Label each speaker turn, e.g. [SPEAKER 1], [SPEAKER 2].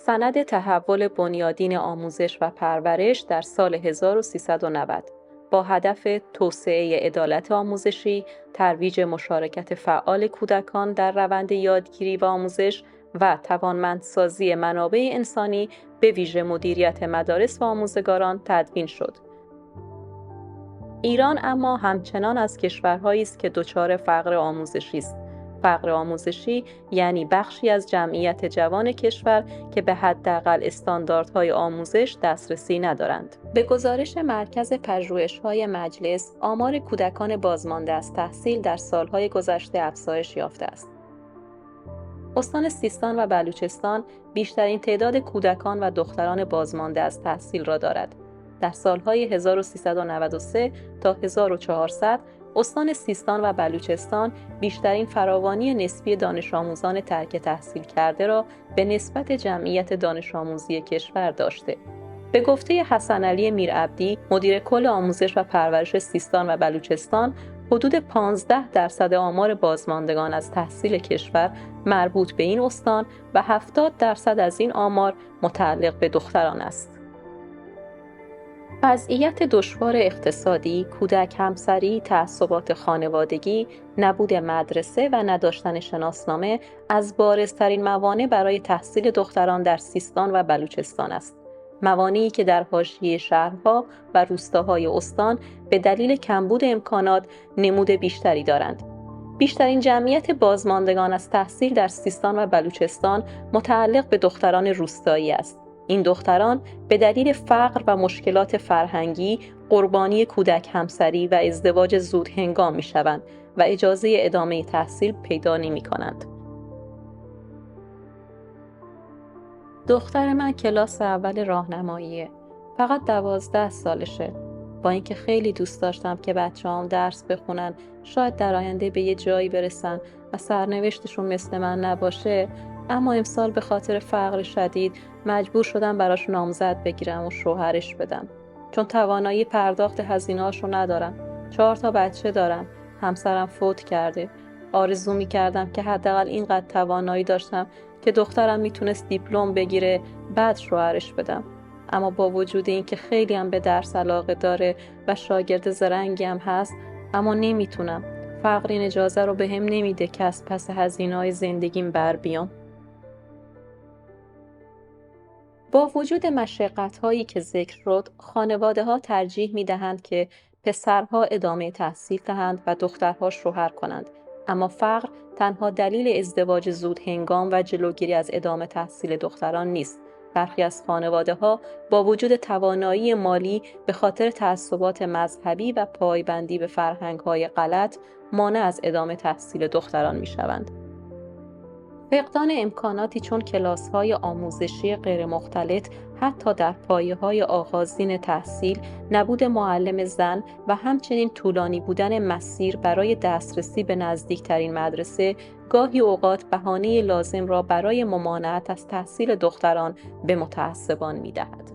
[SPEAKER 1] سند تحول بنیادین آموزش و پرورش در سال 1390 با هدف توسعه عدالت آموزشی، ترویج مشارکت فعال کودکان در روند یادگیری و آموزش و توانمندسازی منابع انسانی به ویژه مدیریت مدارس و آموزگاران تدوین شد. ایران اما همچنان از کشورهایی است که دچار فقر آموزشی است. فقر آموزشی یعنی بخشی از جمعیت جوان کشور که به حداقل استانداردهای آموزش دسترسی ندارند. به گزارش مرکز پژوهش‌های مجلس، آمار کودکان بازمانده از تحصیل در سالهای گذشته افزایش یافته است. استان سیستان و بلوچستان بیشترین تعداد کودکان و دختران بازمانده از تحصیل را دارد. در سالهای 1393 تا 1400 استان سیستان و بلوچستان بیشترین فراوانی نسبی دانش آموزان ترک تحصیل کرده را به نسبت جمعیت دانش آموزی کشور داشته. به گفته حسن علی میرعبدی، مدیر کل آموزش و پرورش سیستان و بلوچستان، حدود 15% آمار بازماندگان از تحصیل کشور مربوط به این استان و 70% از این آمار متعلق به دختران است. وضعیت دشوار اقتصادی، کودک همسری، تعصبات خانوادگی، نبود مدرسه و نداشتن شناسنامه از بارزترین موانع برای تحصیل دختران در سیستان و بلوچستان است. موانعی که در حاشیه شهرها و روستاهای استان به دلیل کمبود امکانات نمود بیشتری دارند. بیشترین جمعیت بازماندگان از تحصیل در سیستان و بلوچستان متعلق به دختران روستایی است. این دختران به دلیل فقر و مشکلات فرهنگی قربانی کودک همسری و ازدواج زود هنگام می شوند و اجازه ادامه تحصیل پیدا نمی کنند. دختر من کلاس اول راهنماییه. فقط 12 سالشه. با اینکه خیلی دوست داشتم که بچه‌هام درس بخونن، شاید در آینده به یه جایی برسن و سرنوشتشون مثل من نباشه، اما امسال به خاطر فقر شدید مجبور شدم براش نامزد بگیرم و شوهرش بدم. چون توانایی پرداخت هزینه‌هاشو ندارم. 4 تا بچه دارم. همسرم فوت کرده. آرزو می‌کردم که حداقل اینقدر توانایی داشتم که دخترم میتونست دیپلم بگیره بعد شوهرش بدم. اما با وجود این که خیلی هم به درس علاقه داره و شاگرد زرنگی هم هست، اما نمیتونم. فقر این اجازه رو به هم نمیده که از پس هزینه‌های زندگیم بر بیام. با وجود مشقت‌هایی که ذکر شد، خانواده‌ها ترجیح می‌دهند که پسرها ادامه تحصیل دهند و دخترها شوهر کنند. اما فقر تنها دلیل ازدواج زود هنگام و جلوگیری از ادامه تحصیل دختران نیست. برخی از خانواده‌ها با وجود توانایی مالی به خاطر تعصبات مذهبی و پایبندی به فرهنگ‌های غلط مانع از ادامه تحصیل دختران می‌شوند. فقدان امکاناتی چون کلاس‌های آموزشی غیر مختلط حتی در پایه‌های آغازین تحصیل، نبود معلم زن و همچنین طولانی بودن مسیر برای دسترسی به نزدیکترین مدرسه، گاهی اوقات بهانه لازم را برای ممانعت از تحصیل دختران به متعصبان می‌دهد.